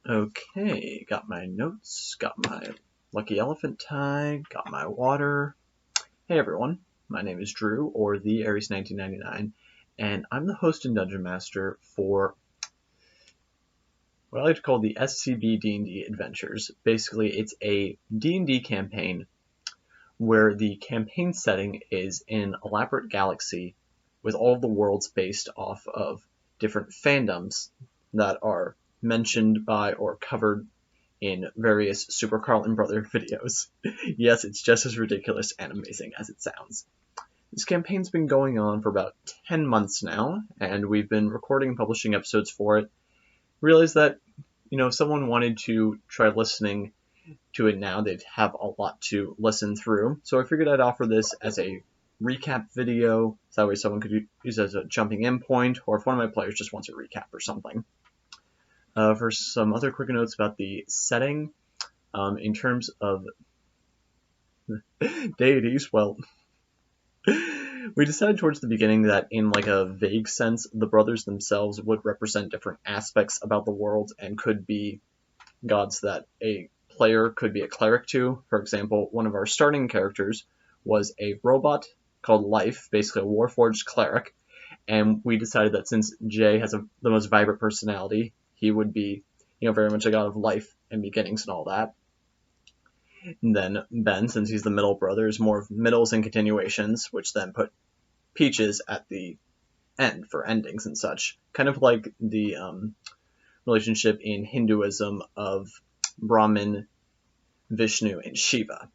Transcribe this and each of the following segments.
Okay, got my notes, got my lucky elephant tie, got my water. Hey everyone, my name is Drew, or the Aries 1999, and I'm the host and dungeon master for what I like to call the SCB D&D adventures. Basically, it's a D&D campaign where the campaign setting is an elaborate galaxy with all of the worlds based off of different fandoms that are mentioned by or covered in various SuperCarlinBrothers videos. Yes, it's just as ridiculous and amazing as it sounds. This campaign's been going on for about 10 months now, and we've been recording and publishing episodes for it. Realized that, if someone wanted to try listening to it now, they'd have a lot to listen through. So I figured I'd offer this as a recap video, so that way someone could use it as a jumping in point, or if one of my players just wants a recap or something. For some other quick notes about the setting, in terms of deities, well, we decided towards the beginning that in like a vague sense, the brothers themselves would represent different aspects about the world and could be gods that a player could be a cleric to. For example, one of our starting characters was a robot called Life, basically a warforged cleric, and we decided that since Jay has the most vibrant personality, he would be, very much a god of life and beginnings and all that. And then Ben, since he's the middle brother, is more of middles and continuations, which then put Peaches at the end for endings and such. Kind of like the relationship in Hinduism of Brahman, Vishnu, and Shiva.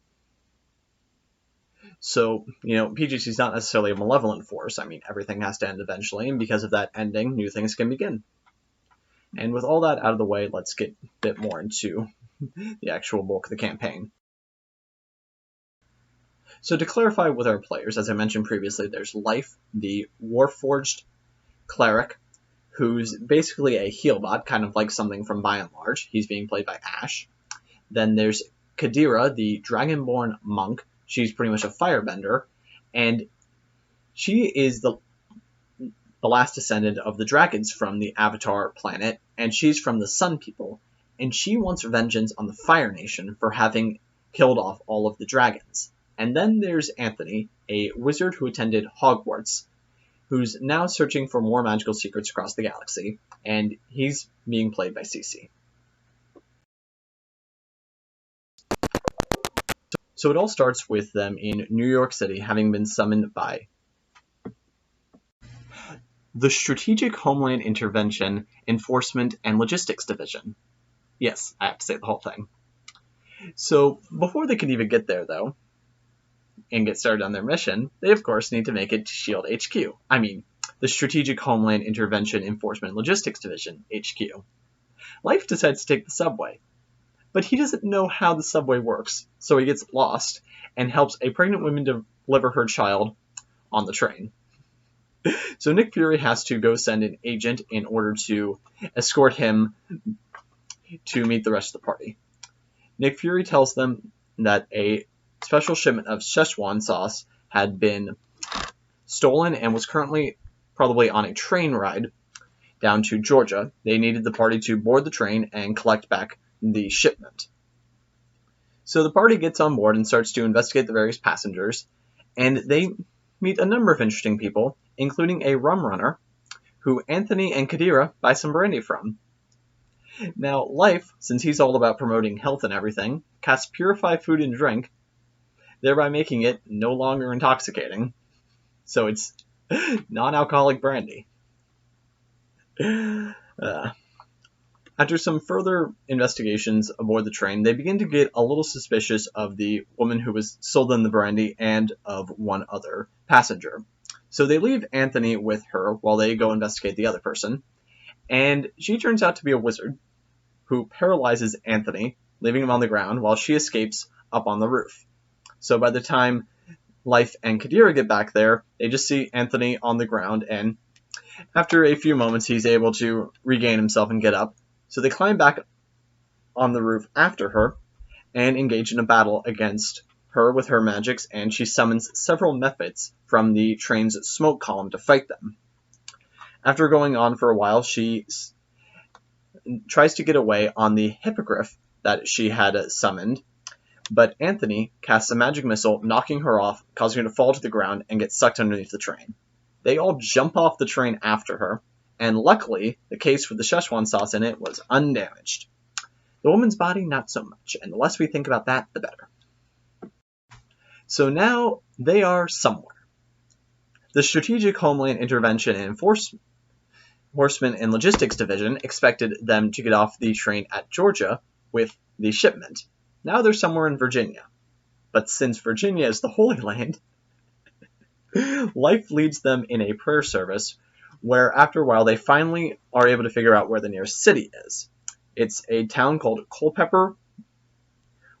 So, Peaches is not necessarily a malevolent force. I mean, everything has to end eventually, and because of that ending, new things can begin. And with all that out of the way, let's get a bit more into the actual bulk of the campaign. So to clarify with our players, as I mentioned previously, there's Life, the warforged cleric, who's basically a heal bot, kind of like something from By and Large. He's being played by Ash. Then there's Kadira, the dragonborn monk. She's pretty much a firebender, and she is the last descendant of the dragons from the Avatar planet, and she's from the Sun People, and she wants vengeance on the Fire Nation for having killed off all of the dragons. And then there's Anthony, a wizard who attended Hogwarts, who's now searching for more magical secrets across the galaxy, and he's being played by Cece. So it all starts with them in New York City, having been summoned by the Strategic Homeland Intervention, Enforcement, and Logistics Division. Yes, I have to say the whole thing. So before they can even get there, though, and get started on their mission, they of course need to make it to SHIELD HQ. I mean, the Strategic Homeland Intervention, Enforcement, and Logistics Division, HQ. Life decides to take the subway, but he doesn't know how the subway works, so he gets lost and helps a pregnant woman deliver her child on the train. So Nick Fury has to go send an agent in order to escort him to meet the rest of the party. Nick Fury tells them that a special shipment of Szechuan sauce had been stolen and was currently probably on a train ride down to Georgia. They needed the party to board the train and collect back the shipment. So the party gets on board and starts to investigate the various passengers, and they meet a number of interesting people, including a rum runner, who Anthony and Kadira buy some brandy from. Now, Life, since he's all about promoting health and everything, casts Purify Food and Drink, thereby making it no longer intoxicating. So it's non-alcoholic brandy. After some further investigations aboard the train, they begin to get a little suspicious of the woman who was sold them the brandy and of one other passenger. So they leave Anthony with her while they go investigate the other person, and she turns out to be a wizard who paralyzes Anthony, leaving him on the ground while she escapes up on the roof. So by the time Life and Kadira get back there, they just see Anthony on the ground, and after a few moments he's able to regain himself and get up. So they climb back on the roof after her and engage in a battle against her with her magics, and she summons several mephits from the train's smoke column to fight them. After going on for a while, she tries to get away on the hippogriff that she had summoned, but Anthony casts a magic missile, knocking her off, causing her to fall to the ground and get sucked underneath the train. They all jump off the train after her, and luckily, the case with the Szechuan sauce in it was undamaged. The woman's body, not so much, and the less we think about that, the better. So now they are somewhere. The Strategic Homeland Intervention and Enforcement and Logistics Division expected them to get off the train at Georgia with the shipment. Now they're somewhere in Virginia. But since Virginia is the Holy Land, life leads them in a prayer service where after a while they finally are able to figure out where the nearest city is. It's a town called Culpeper,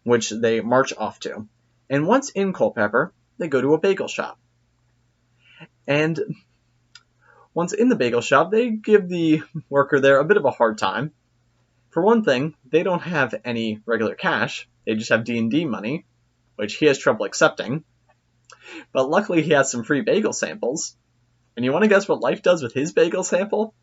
which they march off to. And once in Culpeper, they go to a bagel shop. And once in the bagel shop, they give the worker there a bit of a hard time. For one thing, they don't have any regular cash. They just have D&D money, which he has trouble accepting. But luckily, he has some free bagel samples. And you want to guess what Life does with his bagel sample?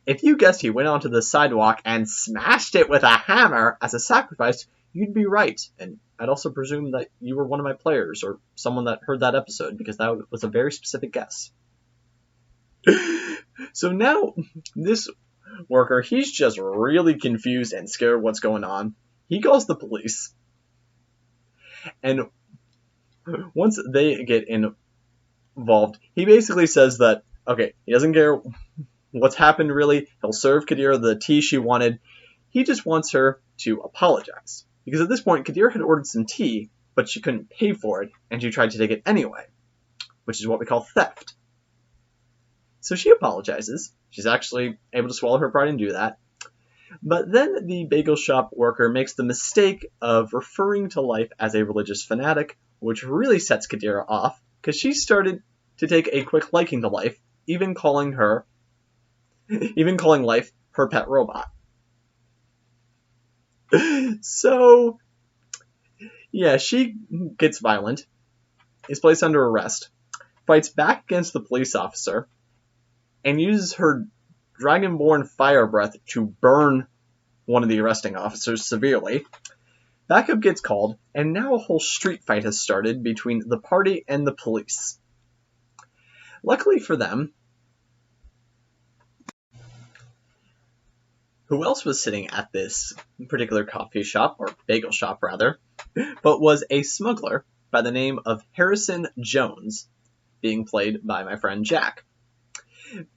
If you guessed he went onto the sidewalk and smashed it with a hammer as a sacrifice, you'd be right. And I'd also presume that you were one of my players or someone that heard that episode, because that was a very specific guess. So now, this worker, he's just really confused and scared what's going on. He calls the police. And once they get involved, he basically says that, okay, he doesn't care what's happened really. He'll serve Kadira the tea she wanted. He just wants her to apologize. Because at this point, Kadira had ordered some tea, but she couldn't pay for it, and she tried to take it anyway, which is what we call theft. So she apologizes. She's actually able to swallow her pride and do that. But then the bagel shop worker makes the mistake of referring to Life as a religious fanatic, which really sets Kadira off, because she started to take a quick liking to Life, even calling Life her pet robot. So, yeah, she gets violent, is placed under arrest, fights back against the police officer, and uses her dragonborn fire breath to burn one of the arresting officers severely. Backup gets called, and now a whole street fight has started between the party and the police. Luckily for them, who else was sitting at this particular coffee shop, or bagel shop rather, but was a smuggler by the name of Harrison Jones, being played by my friend Jack.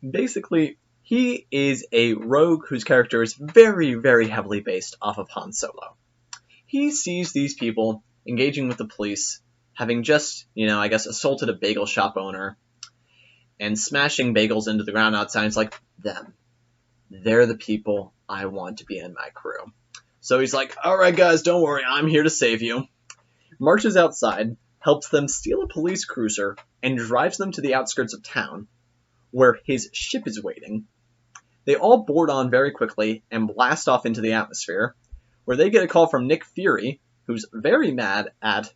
Basically, he is a rogue whose character is very, very heavily based off of Han Solo. He sees these people engaging with the police, having just, assaulted a bagel shop owner, and smashing bagels into the ground outside. It's like, them. They're the people I want to be in my crew. So he's like, alright guys, don't worry, I'm here to save you. Marches outside, helps them steal a police cruiser, and drives them to the outskirts of town, where his ship is waiting. They all board on very quickly and blast off into the atmosphere, where they get a call from Nick Fury, who's very mad at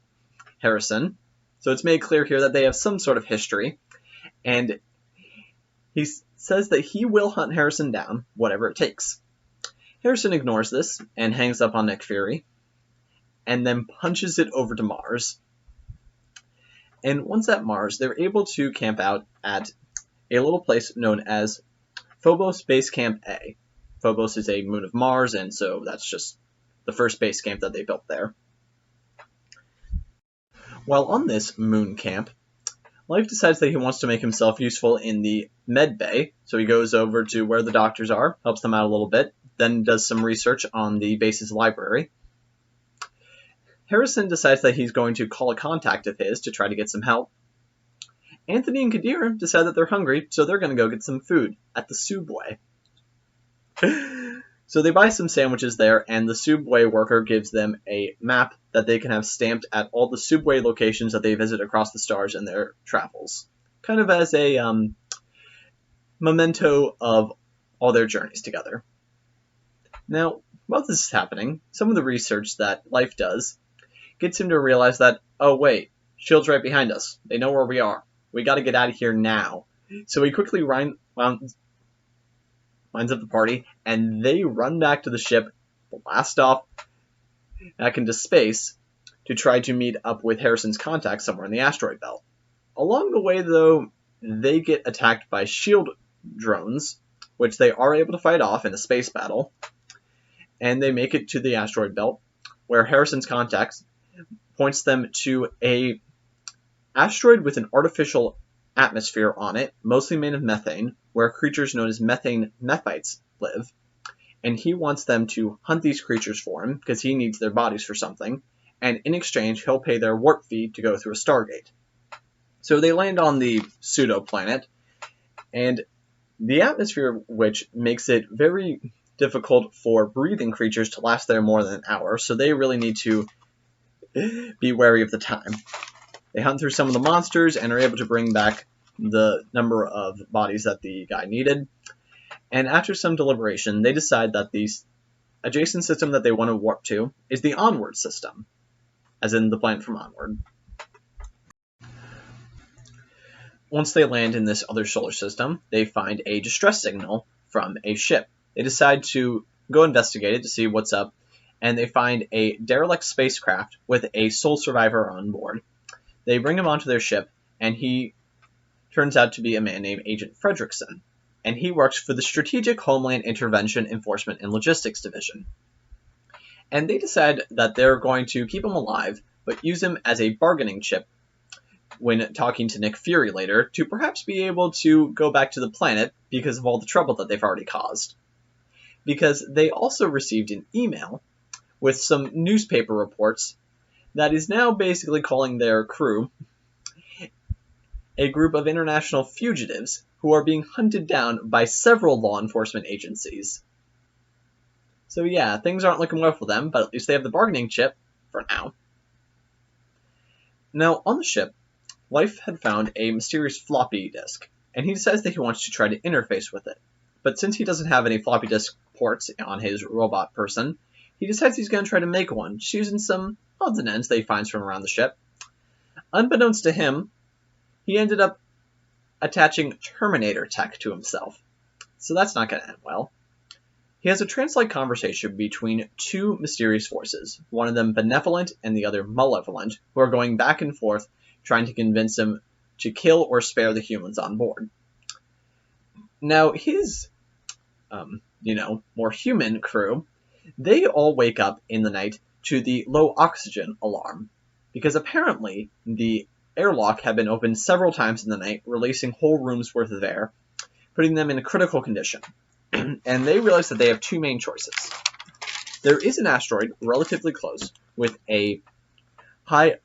Harrison. So it's made clear here that they have some sort of history, and he says that he will hunt Harrison down, whatever it takes. Harrison ignores this and hangs up on Nick Fury, and then punches it over to Mars. And once at Mars, they're able to camp out at a little place known as Phobos Base Camp A. Phobos is a moon of Mars, and so that's just the first base camp that they built there. While on this moon camp, Life decides that he wants to make himself useful in the med bay, so he goes over to where the doctors are, helps them out a little bit, then does some research on the base's library. Harrison decides that he's going to call a contact of his to try to get some help. Anthony and Kadira decide that they're hungry, so they're going to go get some food at the Subway. So they buy some sandwiches there, and the Subway worker gives them a map that they can have stamped at all the Subway locations that they visit across the stars in their travels. Kind of as a memento of all their journeys together. Now, while this is happening, some of the research that Life does gets him to realize that, oh wait, S.H.I.E.L.D's right behind us. They know where we are. We gotta get out of here now. So he quickly lines up the party, and they run back to the ship, blast off back into space to try to meet up with Harrison's contacts somewhere in the asteroid belt. Along the way, though, they get attacked by shield drones, which they are able to fight off in a space battle, and they make it to the asteroid belt, where Harrison's contacts points them to a asteroid with an artificial atmosphere on it, mostly made of methane, where creatures known as methane methites live, and he wants them to hunt these creatures for him, because he needs their bodies for something, and in exchange, he'll pay their warp fee to go through a Stargate. So they land on the pseudo-planet, and the atmosphere, which makes it very difficult for breathing creatures to last there more than an hour, so they really need to be wary of the time. They hunt through some of the monsters and are able to bring back the number of bodies that the guy needed. And after some deliberation, they decide that the adjacent system that they want to warp to is the Onward system, as in the planet from Onward. Once they land in this other solar system, they find a distress signal from a ship. They decide to go investigate it to see what's up, and they find a derelict spacecraft with a sole survivor on board. They bring him onto their ship, and he turns out to be a man named Agent Fredrickson, and he works for the Strategic Homeland Intervention, Enforcement, and Logistics Division. And they decide that they're going to keep him alive, but use him as a bargaining chip when talking to Nick Fury later to perhaps be able to go back to the planet because of all the trouble that they've already caused. Because they also received an email with some newspaper reports that is now basically calling their crew a group of international fugitives who are being hunted down by several law enforcement agencies. So yeah, things aren't looking well for them, but at least they have the bargaining chip for now. Now, on the ship, Life had found a mysterious floppy disk, and he decides that he wants to try to interface with it. But since he doesn't have any floppy disk ports on his robot person, he decides he's going to try to make one, just using some odds and ends that he finds from around the ship. Unbeknownst to him, he ended up attaching Terminator tech to himself. So that's not going to end well. He has a trance-like conversation between two mysterious forces, one of them benevolent and the other malevolent, who are going back and forth trying to convince him to kill or spare the humans on board. Now, his, more human crew, they all wake up in the night to the low oxygen alarm, because apparently the airlock had been opened several times in the night, releasing whole rooms worth of air, putting them in a critical condition. And they realize that they have two main choices. There is an asteroid relatively close with a high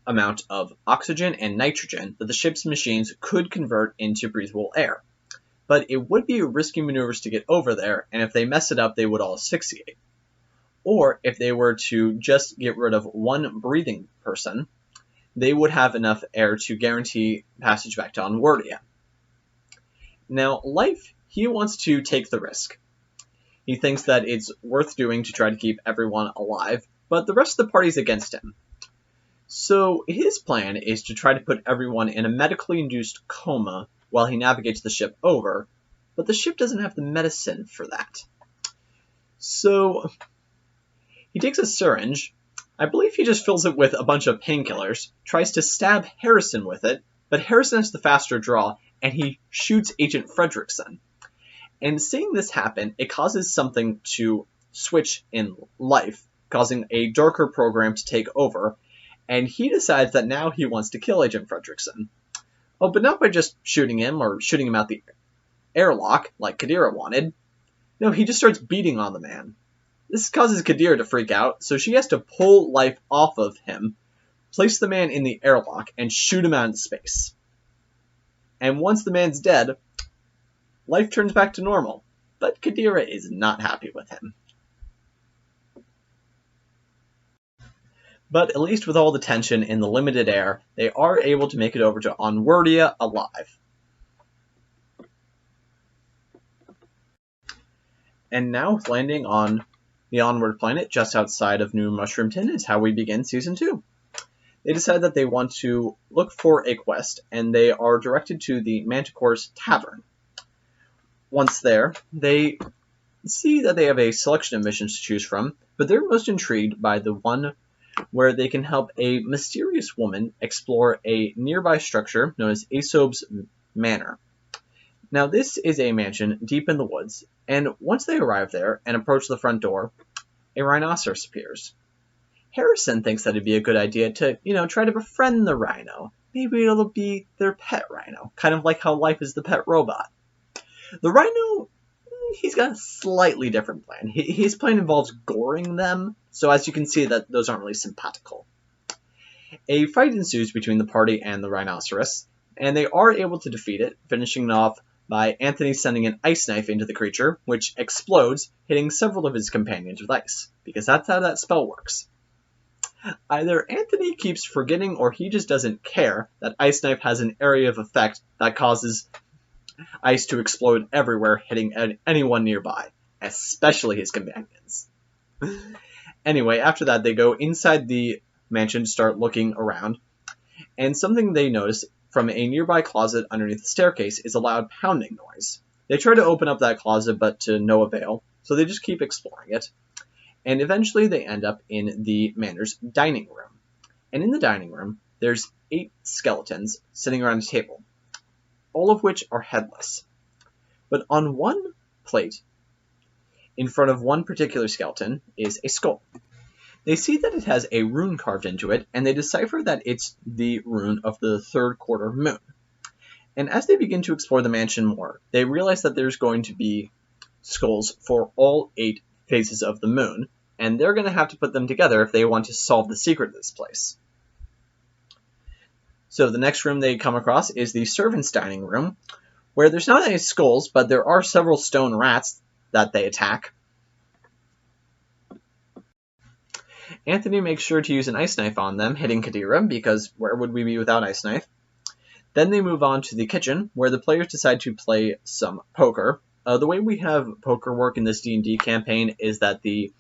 amount of oxygen and nitrogen that the ship's machines could convert into breathable air. But it would be risky maneuvers to get over there, and if they mess it up, they would all asphyxiate. Or if they were to just get rid of one breathing person, they would have enough air to guarantee passage back to Onwardia. Now, Life, he wants to take the risk. He thinks that it's worth doing to try to keep everyone alive, but the rest of the party's against him. So his plan is to try to put everyone in a medically induced coma while he navigates the ship over, but the ship doesn't have the medicine for that. So he takes a syringe, I believe he just fills it with a bunch of painkillers, tries to stab Harrison with it, but Harrison has the faster draw, and he shoots Agent Fredrickson. And seeing this happen, it causes something to switch in Life, causing a darker program to take over, and he decides that now he wants to kill Agent Fredrickson. Oh, but not by just shooting him or shooting him out the airlock, like Kadira wanted. No, he just starts beating on the man. This causes Kadira to freak out, so she has to pull Life off of him, place the man in the airlock, and shoot him out into space. And once the man's dead, Life turns back to normal, but Kadira is not happy with him. But at least with all the tension in the limited air, they are able to make it over to Onwardia alive. And now, landing on the Onward planet just outside of New Mushroomton is how we begin Season 2. They decide that they want to look for a quest, and they are directed to the Manticore's Tavern. Once there, they see that they have a selection of missions to choose from, but they're most intrigued by the one where they can help a mysterious woman explore a nearby structure known as Asob's Manor. Now, this is a mansion deep in the woods, and once they arrive there and approach the front door, a rhinoceros appears. Harrison thinks that it'd be a good idea to, try to befriend the rhino. Maybe it'll be their pet rhino, kind of like how Life is the Pet Robot. The rhino, he's got a slightly different plan. His plan involves goring them, so as you can see, that those aren't really simpatical. A fight ensues between the party and the rhinoceros, and they are able to defeat it, finishing it off by Anthony sending an ice knife into the creature, which explodes, hitting several of his companions with ice, because that's how that spell works. Either Anthony keeps forgetting or he just doesn't care that ice knife has an area of effect that causes ice to explode everywhere, hitting anyone nearby, especially his companions. Anyway, after that, they go inside the mansion to start looking around, and something they notice from a nearby closet underneath the staircase is a loud pounding noise. They try to open up that closet, but to no avail, so they just keep exploring it. And eventually they end up in the manor's dining room. And in the dining room, there's 8 skeletons sitting around a table, all of which are headless. But on one plate, in front of one particular skeleton, is a skull. They see that it has a rune carved into it, and they decipher that it's the rune of the 3rd quarter moon. And as they begin to explore the mansion more, they realize that there's going to be skulls for all 8 phases of the moon, and they're going to have to put them together if they want to solve the secret of this place. So the next room they come across is the servants' dining room, where there's not any skulls, but there are several stone rats that they attack. Anthony makes sure to use an ice knife on them, hitting Kadira, because where would we be without ice knife? Then they move on to the kitchen, where the players decide to play some poker. The way we have poker work in this D&D campaign is that the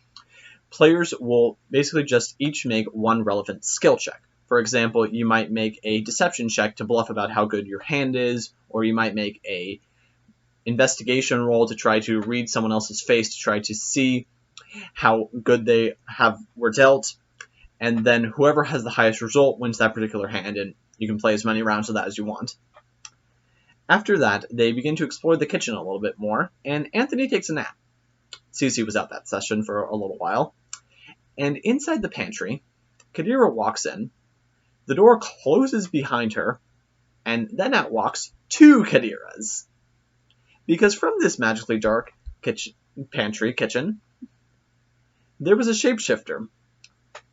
players will basically just each make one relevant skill check. For example, you might make a deception check to bluff about how good your hand is, or you might make a investigation roll to try to read someone else's face to try to see how good they were dealt, and then whoever has the highest result wins that particular hand, and you can play as many rounds of that as you want. After that, they begin to explore the kitchen a little bit more, and Anthony takes a nap. Cece was out that session for a little while, and inside the pantry, Kadira walks in, the door closes behind her, and then out walks 2 Kadiras. Because from this magically dark kitchen, there was a shapeshifter.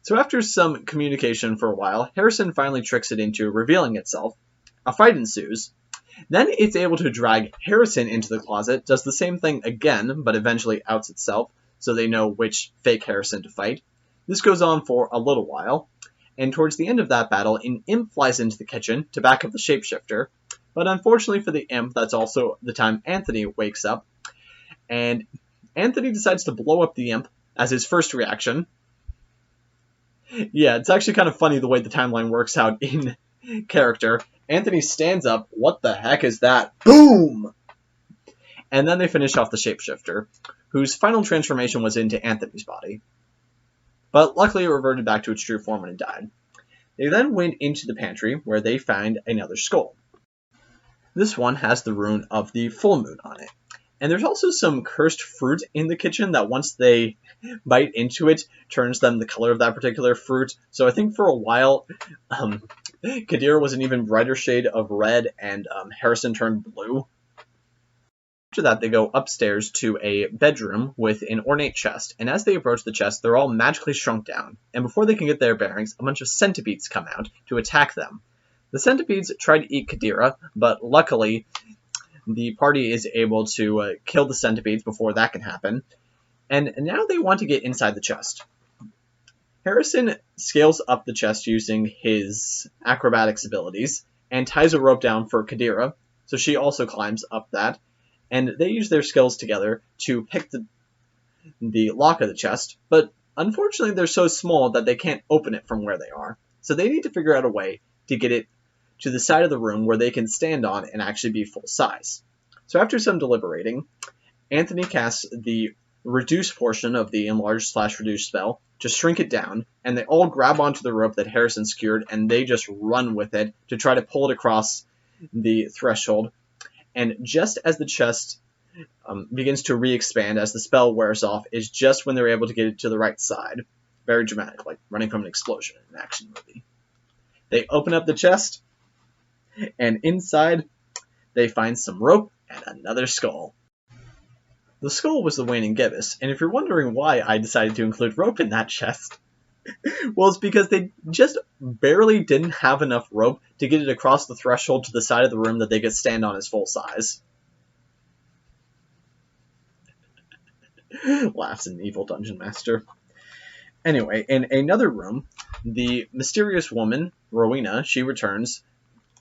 So after some communication for a while, Harrison finally tricks it into revealing itself. A fight ensues. Then it's able to drag Harrison into the closet, does the same thing again, but eventually outs itself, so they know which fake Harrison to fight. This goes on for a little while, and towards the end of that battle, an imp flies into the kitchen to back up the shapeshifter. But unfortunately for the imp, that's also the time Anthony wakes up, and Anthony decides to blow up the imp as his first reaction. Yeah, it's actually kind of funny the way the timeline works out in character. Anthony stands up. What the heck is that? Boom! And then they finish off the shapeshifter, whose final transformation was into Anthony's body. But luckily it reverted back to its true form when it died. They then went into the pantry, where they find another skull. This one has the rune of the full moon on it. And there's also some cursed fruit in the kitchen that once they bite into it, turns them the color of that particular fruit. So I think for a while, Kadira was an even brighter shade of red, and Harrison turned blue. After that, they go upstairs to a bedroom with an ornate chest, and as they approach the chest, they're all magically shrunk down. And before they can get their bearings, a bunch of centipedes come out to attack them. The centipedes try to eat Kadira, but luckily the party is able to kill the centipedes before that can happen. And now they want to get inside the chest. Harrison scales up the chest using his acrobatics abilities and ties a rope down for Kadira, so she also climbs up that. And they use their skills together to pick the lock of the chest, but unfortunately they're so small that they can't open it from where they are. So they need to figure out a way to get it to the side of the room where they can stand on and actually be full size. So after some deliberating, Anthony casts the reduce portion of the enlarge/reduce spell to shrink it down, and they all grab onto the rope that Harrison secured, and they just run with it to try to pull it across the threshold. And just as the chest begins to re-expand as the spell wears off, is just when they're able to get it to the right side. Very dramatic, like running from an explosion in an action movie. They open up the chest, and inside they find some rope and another skull. The skull was the waning gibbous, and if you're wondering why I decided to include rope in that chest, well, it's because they just barely didn't have enough rope to get it across the threshold to the side of the room that they could stand on as full size. Laughs an evil dungeon master. Anyway, in another room, the mysterious woman, Rowena, she returns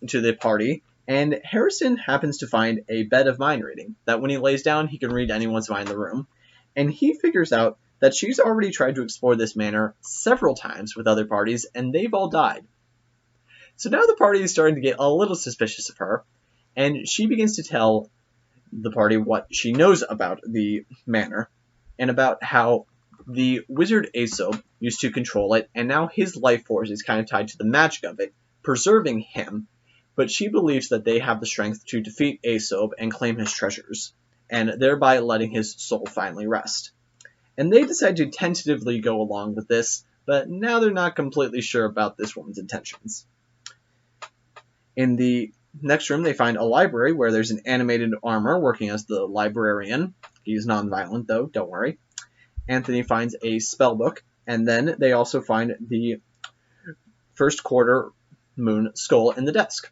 to the party, and Harrison happens to find a bed of mind reading, that when he lays down, he can read anyone's mind in the room, and he figures out that she's already tried to explore this manor several times with other parties, and they've all died. So now the party is starting to get a little suspicious of her, and she begins to tell the party what she knows about the manor, and about how the wizard Aesop used to control it, and now his life force is kind of tied to the magic of it, preserving him, but she believes that they have the strength to defeat Aesop and claim his treasures, and thereby letting his soul finally rest. And they decide to tentatively go along with this, but now they're not completely sure about this woman's intentions. In the next room, they find a library where there's an animated armor working as the librarian. He's non-violent, though, don't worry. Anthony finds a spell book, and then they also find the first quarter moon skull in the desk.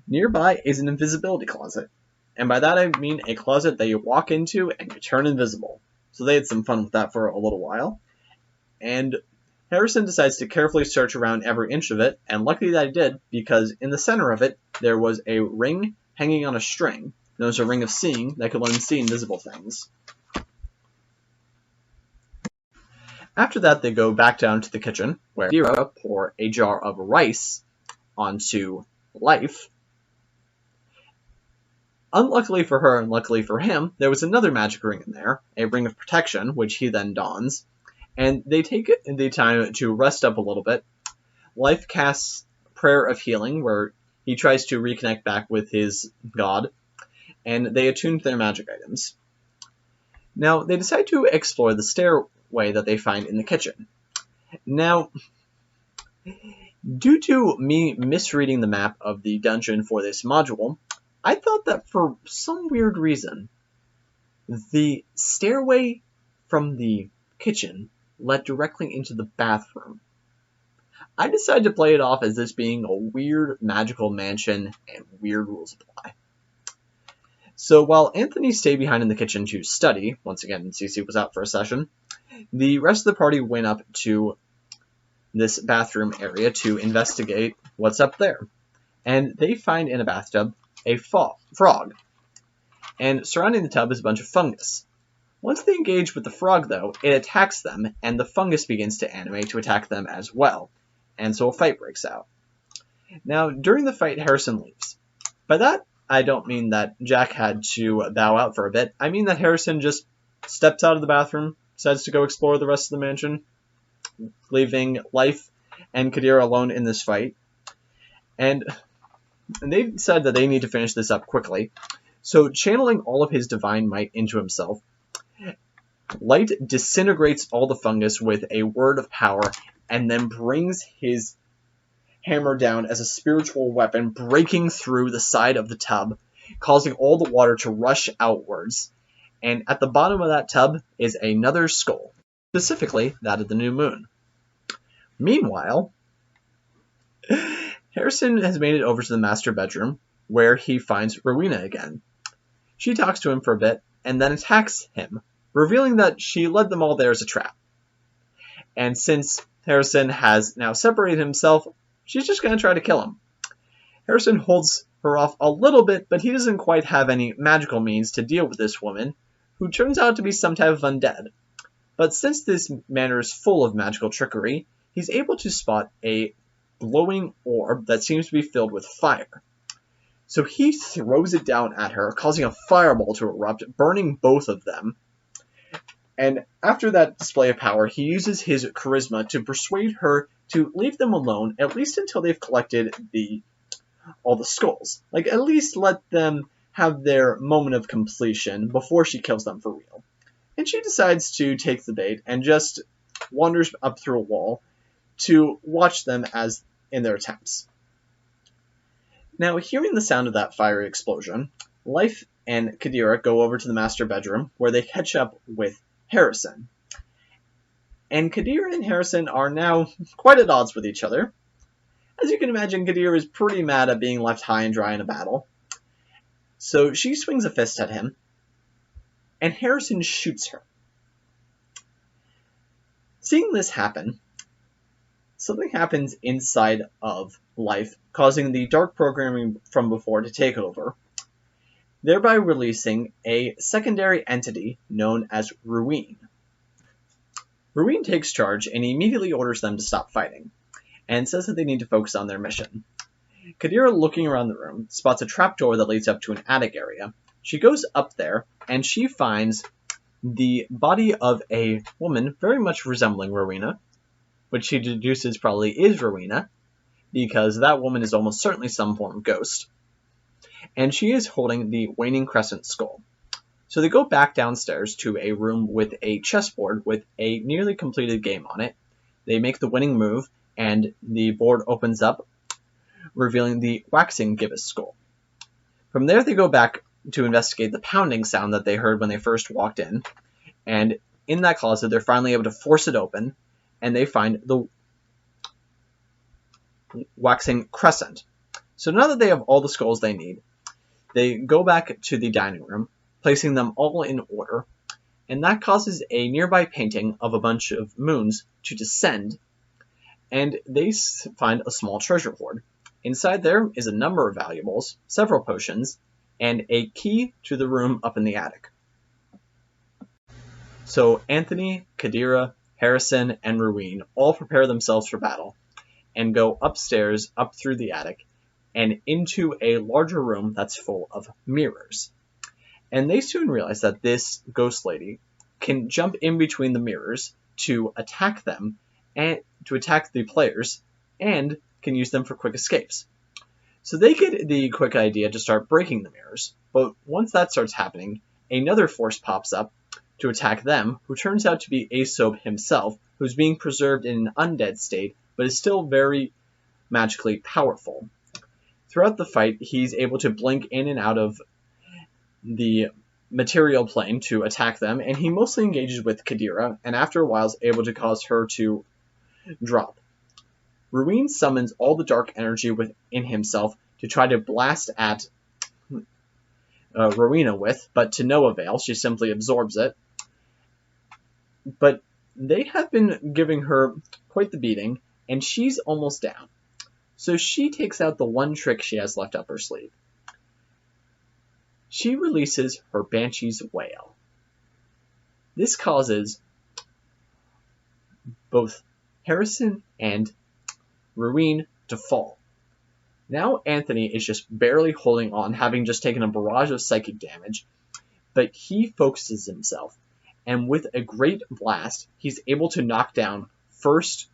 Nearby is an invisibility closet, and by that I mean a closet that you walk into and you turn invisible. So they had some fun with that for a little while, and Harrison decides to carefully search around every inch of it, and luckily that he did, because in the center of it there was a ring hanging on a string, known as a ring of seeing, that could let him see invisible things. After that, they go back down to the kitchen, where Dira pour a jar of rice onto Life. Unluckily for her and luckily for him, there was another magic ring in there, a ring of protection, which he then dons, and they take the time to rest up a little bit. Life casts Prayer of Healing, where he tries to reconnect back with his god, and they attune to their magic items. Now, they decide to explore the stairway that they find in the kitchen. Now, due to me misreading the map of the dungeon for this module, I thought that for some weird reason, the stairway from the kitchen led directly into the bathroom. I decided to play it off as this being a weird magical mansion and weird rules apply. So while Anthony stayed behind in the kitchen to study, once again Cece was out for a session, the rest of the party went up to this bathroom area to investigate what's up there. And they find in a bathtub a frog, and surrounding the tub is a bunch of fungus. Once they engage with the frog, though, it attacks them, and the fungus begins to animate to attack them as well, and so a fight breaks out. Now, during the fight, Harrison leaves. By that, I don't mean that Jack had to bow out for a bit. I mean that Harrison just steps out of the bathroom, decides to go explore the rest of the mansion, leaving Life and Kadira alone in this fight. And they said that they need to finish this up quickly. So, channeling all of his divine might into himself, Light disintegrates all the fungus with a word of power, and then brings his hammer down as a spiritual weapon, breaking through the side of the tub, causing all the water to rush outwards. And at the bottom of that tub is another skull, specifically that of the new moon. Meanwhile, Harrison has made it over to the master bedroom, where he finds Rowena again. She talks to him for a bit, and then attacks him, revealing that she led them all there as a trap. And since Harrison has now separated himself, she's just going to try to kill him. Harrison holds her off a little bit, but he doesn't quite have any magical means to deal with this woman, who turns out to be some type of undead. But since this manor is full of magical trickery, he's able to spot a glowing orb that seems to be filled with fire. So he throws it down at her, causing a fireball to erupt, burning both of them. And after that display of power, he uses his charisma to persuade her to leave them alone, at least until they've collected all the skulls. Like, at least let them have their moment of completion before she kills them for real. And she decides to take the bait and just wanders up through a wall to watch them as in their attempts. Now, hearing the sound of that fiery explosion, Life and Kadira go over to the master bedroom where they catch up with Harrison. And Kadira and Harrison are now quite at odds with each other. As you can imagine, Kadira is pretty mad at being left high and dry in a battle. So she swings a fist at him, and Harrison shoots her. Seeing this happen, something happens inside of Life, causing the dark programming from before to take over, thereby releasing a secondary entity known as Ruin. Ruin takes charge and immediately orders them to stop fighting, and says that they need to focus on their mission. Kadira, looking around the room, spots a trapdoor that leads up to an attic area. She goes up there, and she finds the body of a woman very much resembling Rowena, which she deduces probably is Rowena, because that woman is almost certainly some form of ghost. And she is holding the waning crescent skull. So they go back downstairs to a room with a chessboard with a nearly completed game on it. They make the winning move, and the board opens up, revealing the waxing gibbous skull. From there, they go back to investigate the pounding sound that they heard when they first walked in, and in that closet, they're finally able to force it open, and they find the waxing crescent. So now that they have all the skulls they need, they go back to the dining room, placing them all in order, and that causes a nearby painting of a bunch of moons to descend, and they find a small treasure hoard. Inside there is a number of valuables, several potions, and a key to the room up in the attic. So Anthony, Kadira, Harrison, and Ruin all prepare themselves for battle, and go upstairs, up through the attic, and into a larger room that's full of mirrors. And they soon realize that this ghost lady can jump in between the mirrors to attack them, and to attack the players, and can use them for quick escapes. So they get the quick idea to start breaking the mirrors, but once that starts happening, another force pops up to attack them, who turns out to be Asob himself, who's being preserved in an undead state, but is still very magically powerful. Throughout the fight, he's able to blink in and out of the material plane to attack them, and he mostly engages with Kadira, and after a while is able to cause her to drop. Ruin summons all the dark energy within himself to try to blast at Rowena with, but to no avail. She simply absorbs it. But they have been giving her quite the beating, and she's almost down. So she takes out the one trick she has left up her sleeve. She releases her Banshee's Wail. This causes both Harrison and Ruin to fall. Now Anthony is just barely holding on, having just taken a barrage of psychic damage, but he focuses himself, and with a great blast, he's able to knock down first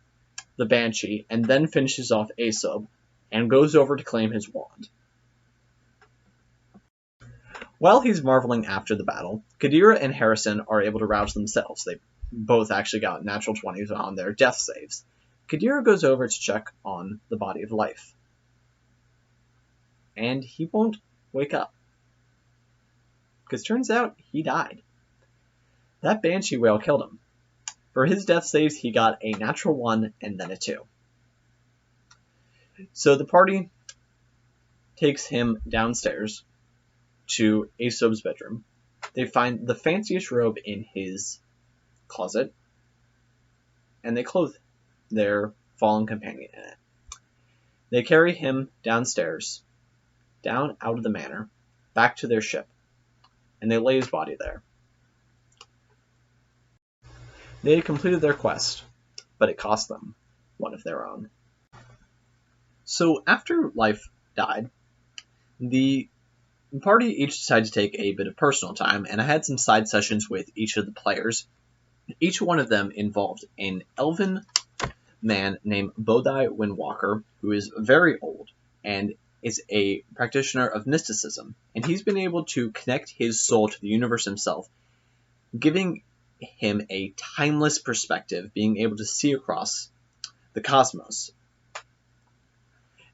the Banshee, and then finishes off Asob, and goes over to claim his wand. While he's marveling after the battle, Kadira and Harrison are able to rouse themselves. They both actually got natural 20s on their death saves. Kadira goes over to check on the body of Life, and he won't wake up, because turns out he died. That Banshee Wail killed him. For his death saves, he got a natural 1 and then a 2. So the party takes him downstairs to Asob's bedroom. They find the fanciest robe in his closet, and they clothe their fallen companion in it. They carry him downstairs, down out of the manor, back to their ship, and they lay his body there. They had completed their quest, but it cost them one of their own. So after Life died, The party each decided to take a bit of personal time, and I had some side sessions with each of the players. Each one of them involved an elven man named Bodhi Windwalker, who is very old and is a practitioner of mysticism, and he's been able to connect his soul to the universe himself, giving him a timeless perspective, being able to see across the cosmos.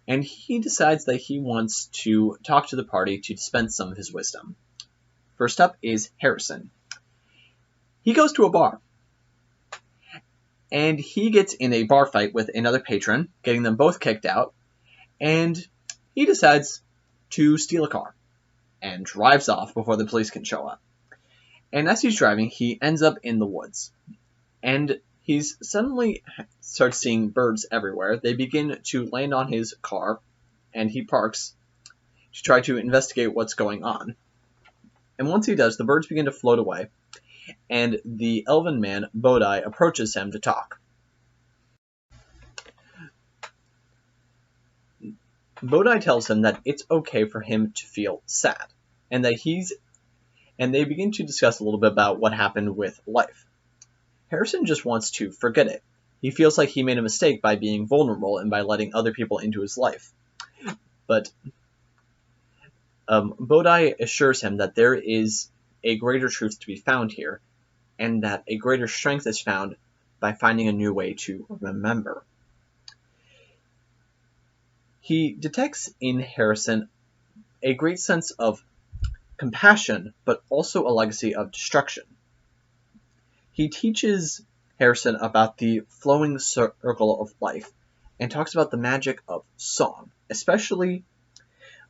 And he decides that he wants to talk to the party to dispense some of his wisdom. First up is Harrison. He goes to a bar, and he gets in a bar fight with another patron, getting them both kicked out, and he decides to steal a car and drives off before the police can show up. And as he's driving, he ends up in the woods, and he's suddenly starts seeing birds everywhere. They begin to land on his car, and he parks to try to investigate what's going on. And once he does, the birds begin to float away, and the elven man, Bodhi, approaches him to talk. Bodhi tells him that it's okay for him to feel sad, and that they begin to discuss a little bit about what happened with life. Harrison just wants to forget it. He feels like he made a mistake by being vulnerable and by letting other people into his life. But Bodhi assures him that there is a greater truth to be found here, and that a greater strength is found by finding a new way to remember. He detects in Harrison a great sense of compassion, but also a legacy of destruction. He teaches Harrison about the flowing circle of life and talks about the magic of song, especially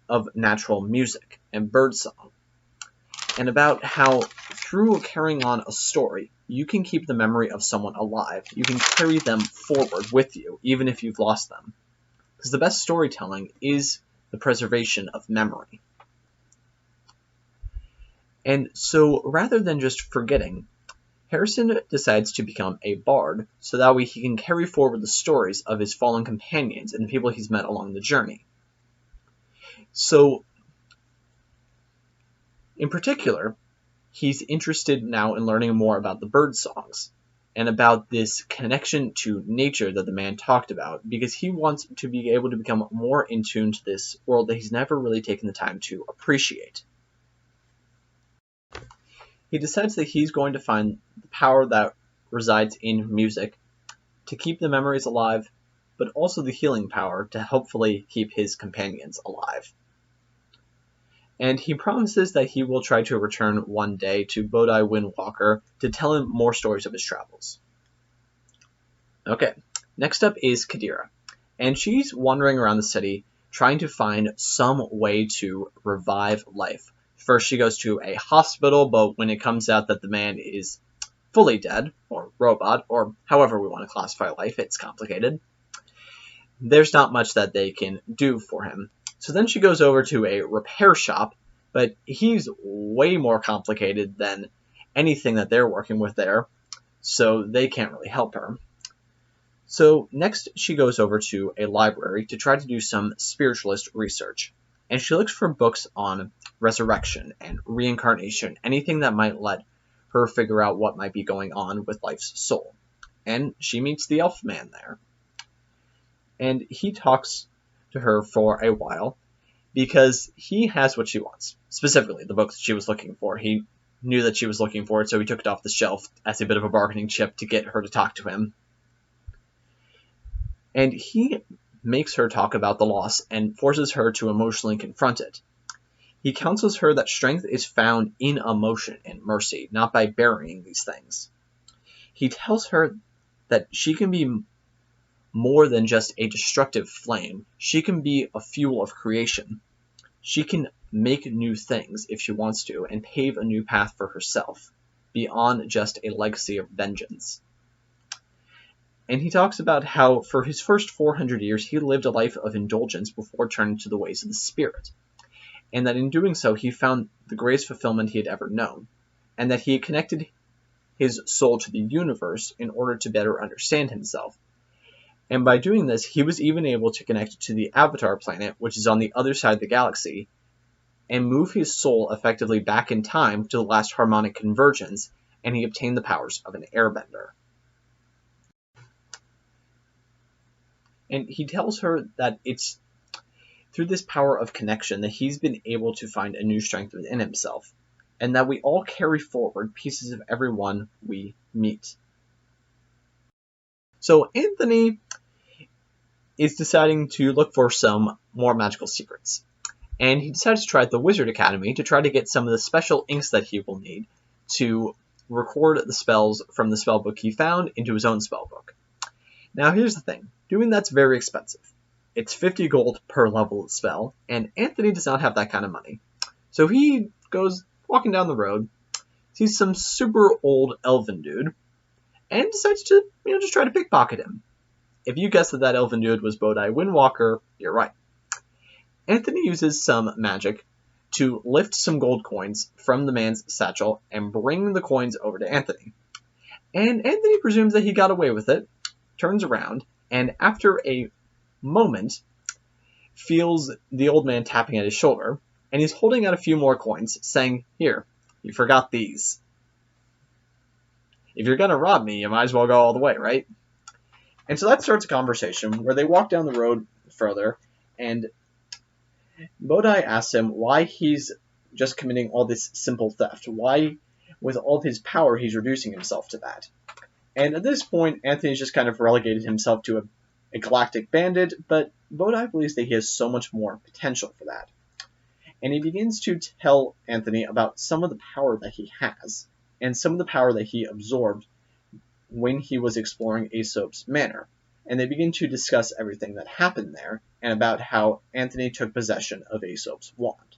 of natural music and birdsong, and about how through carrying on a story, you can keep the memory of someone alive. You can carry them forward with you, even if you've lost them. Because the best storytelling is the preservation of memory. And so, rather than just forgetting, Harrison decides to become a bard, so that way he can carry forward the stories of his fallen companions and the people he's met along the journey. So, in particular, he's interested now in learning more about the bird songs, and about this connection to nature that the man talked about, because he wants to be able to become more in tune to this world that he's never really taken the time to appreciate. He decides that he's going to find the power that resides in music to keep the memories alive, but also the healing power to hopefully keep his companions alive. And he promises that he will try to return one day to Bodhi Windwalker to tell him more stories of his travels. Okay, next up is Kadira, and she's wandering around the city trying to find some way to revive life. First she goes to a hospital, but when it comes out that the man is fully dead, or robot, or however we want to classify life, it's complicated, there's not much that they can do for him. So then she goes over to a repair shop, but he's way more complicated than anything that they're working with there, so they can't really help her. So next she goes over to a library to try to do some spiritualist research, and she looks for books on resurrection and reincarnation, anything that might let her figure out what might be going on with life's soul. And she meets the elf man there, and he talks to her for a while because he has what she wants, specifically the books she was looking for. He knew that she was looking for it, so he took it off the shelf as a bit of a bargaining chip to get her to talk to him. And he makes her talk about the loss and forces her to emotionally confront it. He counsels her that strength is found in emotion and mercy, not by burying these things. He tells her that she can be more than just a destructive flame. She can be a fuel of creation. She can make new things if she wants to and pave a new path for herself, beyond just a legacy of vengeance. And he talks about how for his first 400 years he lived a life of indulgence before turning to the ways of the spirit, and that in doing so he found the greatest fulfillment he had ever known, and that he had connected his soul to the universe in order to better understand himself. And by doing this, he was even able to connect to the Avatar planet, which is on the other side of the galaxy, and move his soul effectively back in time to the last harmonic convergence, and he obtained the powers of an airbender. And he tells her that it's through this power of connection that he's been able to find a new strength within himself, and that we all carry forward pieces of everyone we meet. So Anthony is deciding to look for some more magical secrets, and he decides to try at the Wizard Academy to try to get some of the special inks that he will need to record the spells from the spellbook he found into his own spellbook. Now here's the thing, doing that's very expensive. It's 50 gold per level of spell, and Anthony does not have that kind of money. So he goes walking down the road, sees some super old elven dude, and decides to, just try to pickpocket him. If you guessed that elven dude was Bodhi Windwalker, you're right. Anthony uses some magic to lift some gold coins from the man's satchel and bring the coins over to Anthony. And Anthony presumes that he got away with it, turns around, and after a moment feels the old man tapping at his shoulder, and he's holding out a few more coins, saying, "Here, you forgot these. If you're gonna rob me, you might as well go all the way, right?" And so that starts a conversation where they walk down the road further, and Bodhi asks him why he's just committing all this simple theft. Why, with all of his power, he's reducing himself to that. And at this point, Anthony's just kind of relegated himself to a galactic bandit, but Bodhi believes that he has so much more potential for that. And he begins to tell Anthony about some of the power that he has, and some of the power that he absorbed when he was exploring Aesop's manor. And they begin to discuss everything that happened there, and about how Anthony took possession of Aesop's wand.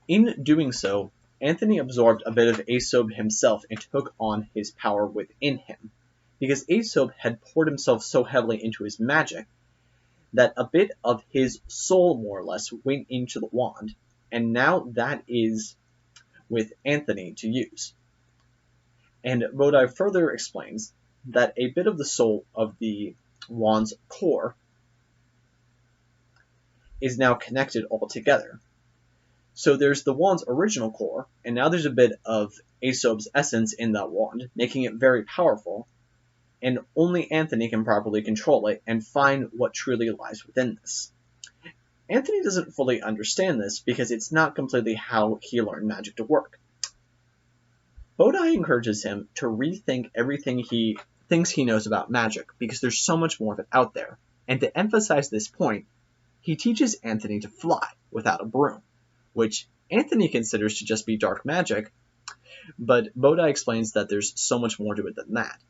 In doing so, Anthony absorbed a bit of Aesop himself and took on his power within him, because Aesop had poured himself so heavily into his magic that a bit of his soul, more or less, went into the wand, and now that is with Anthony to use. And Bodhi further explains that a bit of the soul of the wand's core is now connected all together. So there's the wand's original core, and now there's a bit of Aesop's essence in that wand, making it very powerful, and only Anthony can properly control it and find what truly lies within this. Anthony doesn't fully understand this because it's not completely how he learned magic to work. Bodhi encourages him to rethink everything he thinks he knows about magic, because there's so much more of it out there. And to emphasize this point, he teaches Anthony to fly without a broom, which Anthony considers to just be dark magic, but Bodhi explains that there's so much more to it than that.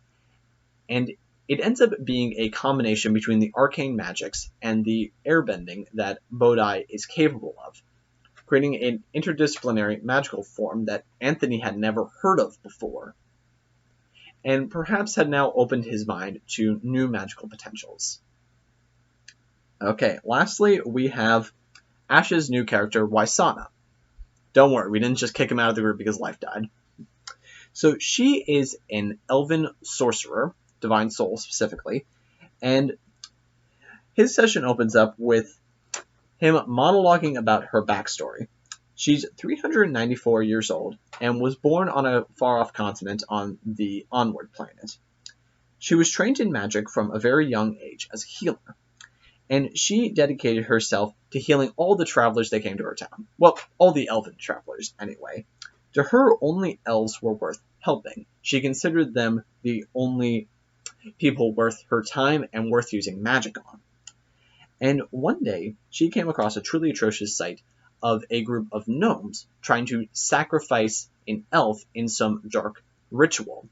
And it ends up being a combination between the arcane magics and the airbending that Bodhi is capable of, creating an interdisciplinary magical form that Anthony had never heard of before, and perhaps had now opened his mind to new magical potentials. Okay, lastly, we have Ash's new character, Waisana. Don't worry, we didn't just kick him out of the group because life died. So she is an elven sorcerer, divine soul specifically, and his session opens up with him monologuing about her backstory. She's 394 years old and was born on a far-off continent on the Onward planet. She was trained in magic from a very young age as a healer, and she dedicated herself to healing all the travelers that came to her town. Well, all the elven travelers, anyway. To her, only elves were worth helping. She considered them the only people worth her time and worth using magic on. And one day, she came across a truly atrocious sight of a group of gnomes trying to sacrifice an elf in some dark ritual.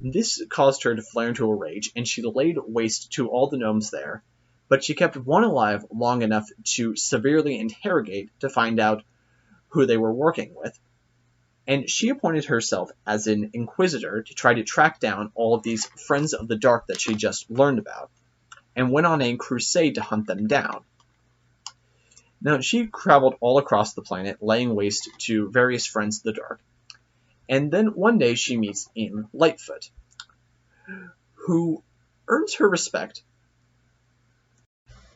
This caused her to flare into a rage, and she laid waste to all the gnomes there, but she kept one alive long enough to severely interrogate to find out who they were working with. And she appointed herself as an inquisitor to try to track down all of these friends of the dark that she just learned about, and went on a crusade to hunt them down. Now, she traveled all across the planet, laying waste to various friends of the dark, and then one day she meets Ian Lightfoot, who earns her respect,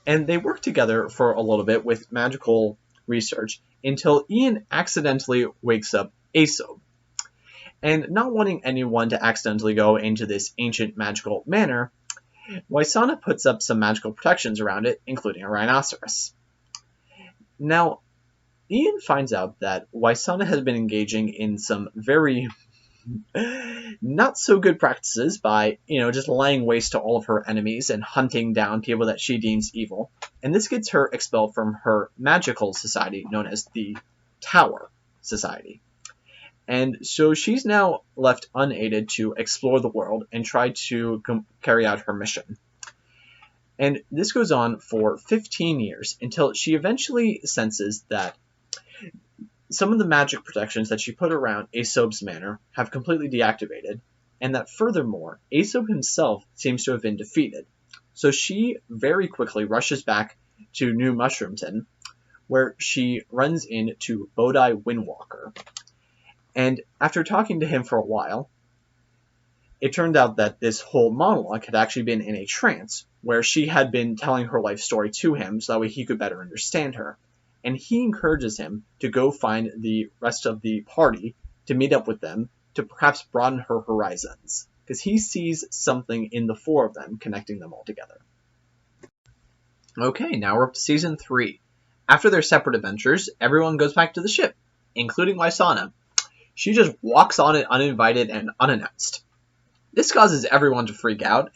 and they work together for a little bit with magical research, until Ian accidentally wakes up Asob. And not wanting anyone to accidentally go into this ancient magical manor, Waisana puts up some magical protections around it, including a rhinoceros. Now, Ian finds out that Waisana has been engaging in some very not so good practices by, just laying waste to all of her enemies and hunting down people that she deems evil. And this gets her expelled from her magical society known as the Tower Society. And so she's now left unaided to explore the world and try to carry out her mission. And this goes on for 15 years until she eventually senses that some of the magic protections that she put around Asob's manor have completely deactivated, and that furthermore, Asob himself seems to have been defeated. So she very quickly rushes back to New Mushroomton, where she runs into Bodai Windwalker. And after talking to him for a while, it turned out that this whole monologue had actually been in a trance, where she had been telling her life story to him so that way he could better understand her. And he encourages him to go find the rest of the party to meet up with them to perhaps broaden her horizons, because he sees something in the four of them connecting them all together. Okay, now we're up to Season 3. After their separate adventures, everyone goes back to the ship, including Waisana. She just walks on it uninvited and unannounced. This causes everyone to freak out,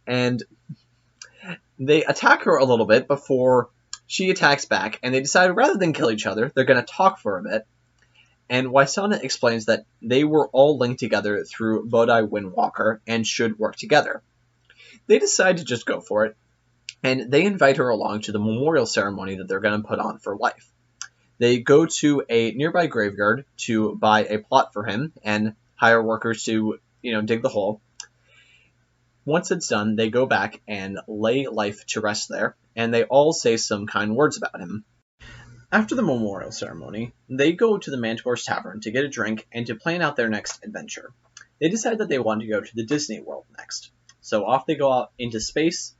and they attack her a little bit before she attacks back, and they decide rather than kill each other, they're going to talk for a bit. And Waisana explains that they were all linked together through Bodai Windwalker and should work together. They decide to just go for it, and they invite her along to the memorial ceremony that they're going to put on for life. They go to a nearby graveyard to buy a plot for him and hire workers to, dig the hole. Once it's done, they go back and lay life to rest there, and they all say some kind words about him. After the memorial ceremony, they go to the Manticore's Tavern to get a drink and to plan out their next adventure. They decide that they want to go to the Disney World next. So off they go out into space,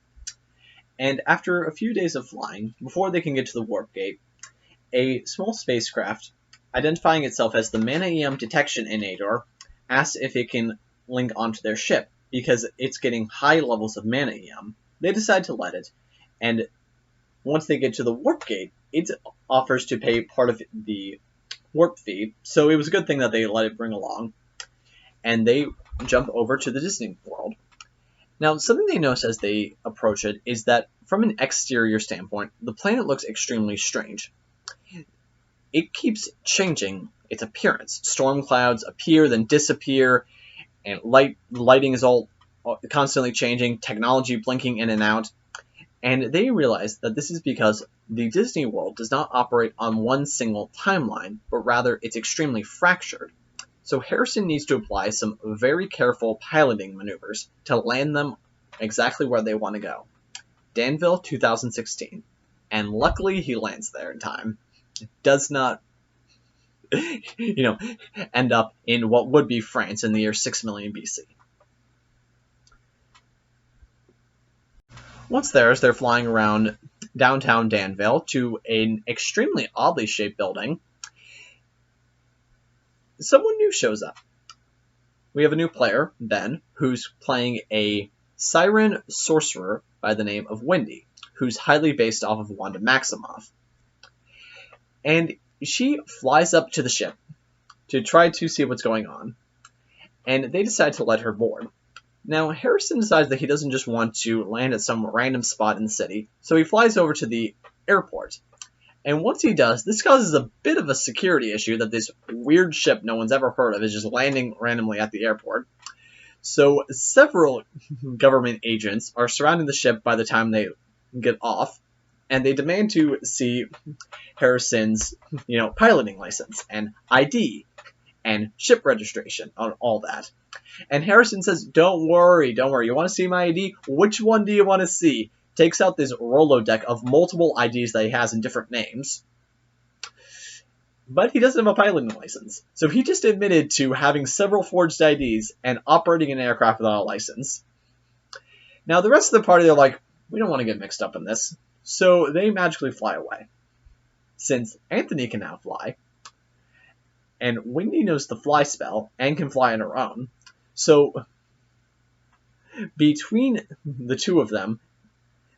and after a few days of flying, before they can get to the warp gate, a small spacecraft, identifying itself as the Mana-Eum Detection Inator, asks if it can link onto their ship, because it's getting high levels of Mana-Eum. They decide to let it, and once they get to the warp gate, it offers to pay part of the warp fee, so it was a good thing that they let it bring along, and they jump over to the Disney World. Now, something they notice as they approach it is that from an exterior standpoint, the planet looks extremely strange. It keeps changing its appearance. Storm clouds appear, then disappear, and lighting is all constantly changing, technology blinking in and out. And they realize that this is because the Disney World does not operate on one single timeline, but rather it's extremely fractured. So Harrison needs to apply some very careful piloting maneuvers to land them exactly where they want to go. Danville, 2016. And luckily he lands there in time. It does not, end up in what would be France in the year 6 million BC. Once there, as they're flying around downtown Danville to an extremely oddly shaped building, someone new shows up. We have a new player, Ben, who's playing a siren sorcerer by the name of Wendy, who's highly based off of Wanda Maximoff. And she flies up to the ship to try to see what's going on, and they decide to let her board. Now, Harrison decides that he doesn't just want to land at some random spot in the city, so he flies over to the airport. And once he does, this causes a bit of a security issue that this weird ship no one's ever heard of is just landing randomly at the airport. So several government agents are surrounding the ship by the time they get off, and they demand to see Harrison's, piloting license and ID and ship registration on all that. And Harrison says, don't worry, you want to see my ID? Which one do you want to see? Takes out this Rolodeck of multiple IDs that he has in different names. But he doesn't have a piloting license. So he just admitted to having several forged IDs and operating an aircraft without a license. Now the rest of the party, they're like, we don't want to get mixed up in this. So they magically fly away. since Anthony can now fly, and Wendy knows the fly spell and can fly on her own. So between the two of them,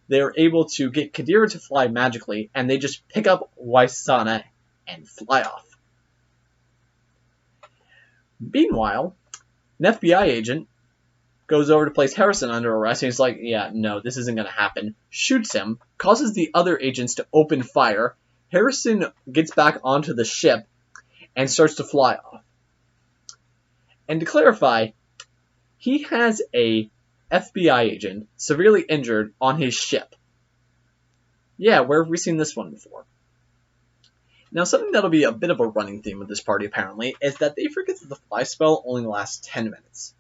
they're able to get Kadira to fly magically, and they just pick up Waisana and fly off. Meanwhile, an FBI agent goes over to place Harrison under arrest, and he's like, yeah, no, this isn't going to happen. Shoots him, causes the other agents to open fire. Harrison gets back onto the ship and starts to fly off. And to clarify, he has a FBI agent severely injured on his ship. Yeah, where have we seen this one before? Now, something that'll be a bit of a running theme with this party, apparently, is that they forget that the fly spell only lasts 10 minutes.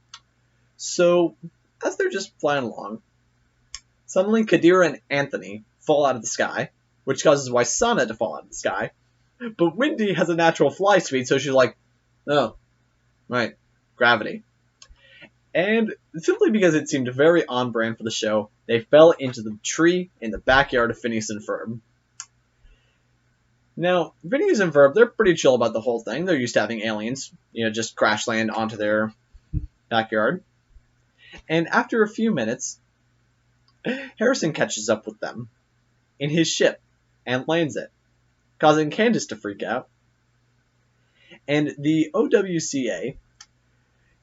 So, as they're just flying along, suddenly Kadira and Anthony fall out of the sky, which causes Waisana to fall out of the sky. But Wendy has a natural fly speed, so she's like, oh, right, gravity. And simply because it seemed very on brand for the show, they fell into the tree in the backyard of Phineas and Ferb. Now, Phineas and Ferb, they're pretty chill about the whole thing. They're used to having aliens, just crash land onto their backyard. And after a few minutes, Harrison catches up with them in his ship and lands it, causing Candace to freak out. And the OWCA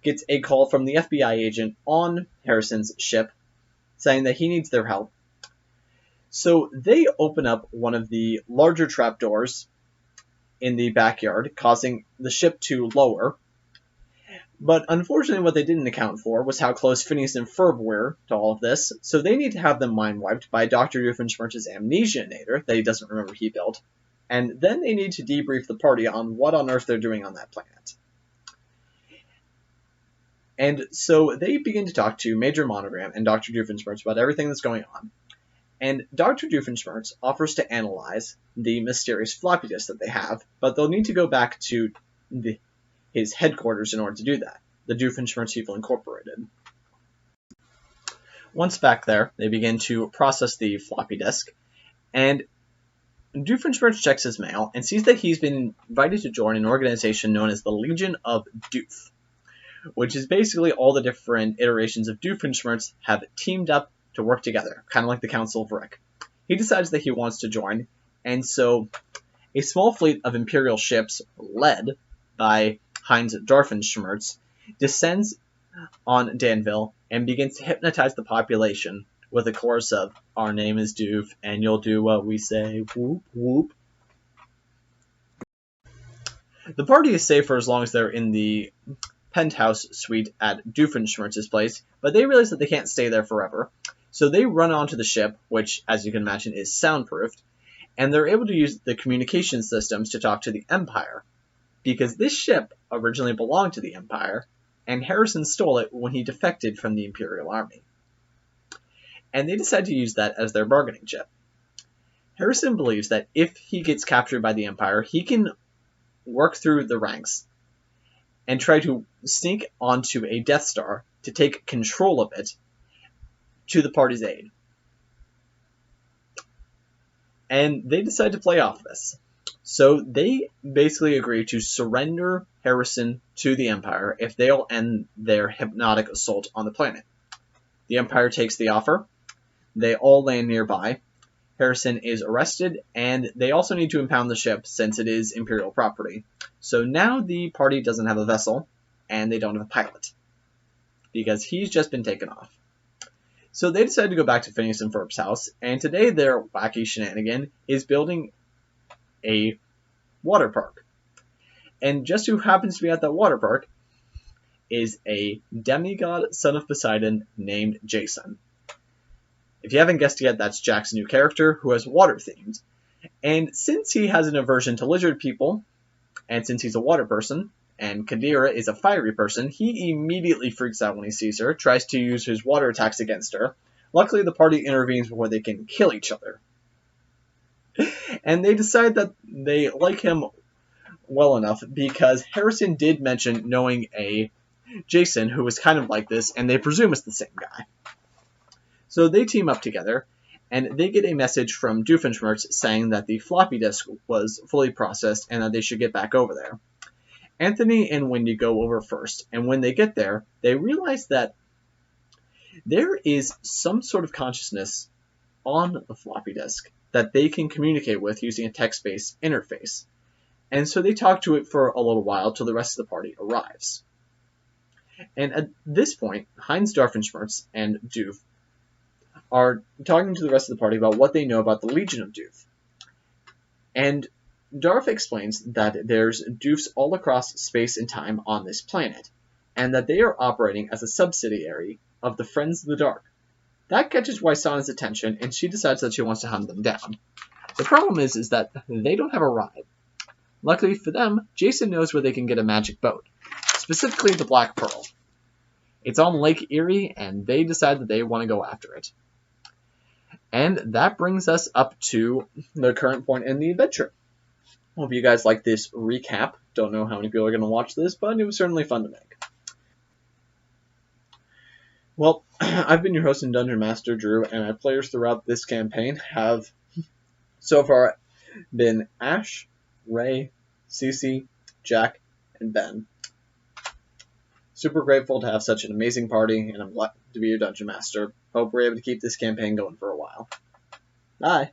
gets a call from the FBI agent on Harrison's ship saying that he needs their help. So they open up one of the larger trapdoors in the backyard, causing the ship to lower. But unfortunately, what they didn't account for was how close Phineas and Ferb were to all of this, so they need to have them mind-wiped by Dr. Doofenshmirtz's amnesianator that he doesn't remember he built, and then they need to debrief the party on what on earth they're doing on that planet. And so they begin to talk to Major Monogram and Dr. Doofenshmirtz about everything that's going on. And Dr. Doofenshmirtz offers to analyze the mysterious floppy disk that they have, but they'll need to go back to his headquarters in order to do that, the Doofenshmirtz People Incorporated. Once back there, they begin to process the floppy disk, and Doofenshmirtz checks his mail and sees that he's been invited to join an organization known as the Legion of Doof, which is basically all the different iterations of Doofenshmirtz have teamed up to work together, kind of like the Council of Rick. He decides that he wants to join, and so a small fleet of Imperial ships, led by Heinz Doofenshmirtz, descends on Danville and begins to hypnotize the population with a chorus of, "Our name is Doof, and you'll do what we say, whoop, whoop." The party is safe for as long as they're in the penthouse suite at Doofenshmirtz's place, but they realize that they can't stay there forever. So they run onto the ship, which, as you can imagine, is soundproofed, and they're able to use the communication systems to talk to the Empire, because this ship originally belonged to the Empire, and Harrison stole it when he defected from the Imperial Army. And they decide to use that as their bargaining chip. Harrison believes that if he gets captured by the Empire, he can work through the ranks and try to sneak onto a Death Star to take control of it to the party's aid. And they decide to play off this. So they basically agree to surrender Harrison to the Empire if they'll end their hypnotic assault on the planet. The Empire takes the offer. They all land nearby. Harrison is arrested, and they also need to impound the ship since it is Imperial property. So now the party doesn't have a vessel, and they don't have a pilot, because he's just been taken off. So they decide to go back to Phineas and Ferb's house, and today their wacky shenanigan is building a water park. And just who happens to be at that water park is a demigod son of Poseidon named Jason. If you haven't guessed yet, that's Jack's new character, who has water themed. And since he has an aversion to lizard people, and since he's a water person, and Kadira is a fiery person, he immediately freaks out when he sees her, tries to use his water attacks against her. Luckily, the party intervenes before they can kill each other. And they decide that they like him well enough because Harrison did mention knowing a Jason who was kind of like this, and they presume it's the same guy. So they team up together, and they get a message from Doofenshmirtz saying that the floppy disk was fully processed and that they should get back over there. Anthony and Wendy go over first, and when they get there, they realize that there is some sort of consciousness on the floppy disk that they can communicate with using a text-based interface. And so they talk to it for a little while till the rest of the party arrives. And at this point, Heinz Doofenshmirtz and Doof are talking to the rest of the party about what they know about the Legion of Doof. And Darth explains that there's Doofs all across space and time on this planet, and that they are operating as a subsidiary of the Friends of the Dark. That catches Wysana's attention, and she decides that she wants to hunt them down. The problem is that they don't have a ride. Luckily for them, Jason knows where they can get a magic boat, specifically the Black Pearl. It's on Lake Erie, and they decide that they want to go after it. And that brings us up to the current point in the adventure. Hope you guys like this recap. Don't know how many people are going to watch this, but it was certainly fun to make. Well, I've been your host and Dungeon Master, Drew, and my players throughout this campaign have so far been Ash, Ray, Cece, Jack, and Ben. Super grateful to have such an amazing party, and I'm glad to be your Dungeon Master. Hope we're able to keep this campaign going for a while. Bye!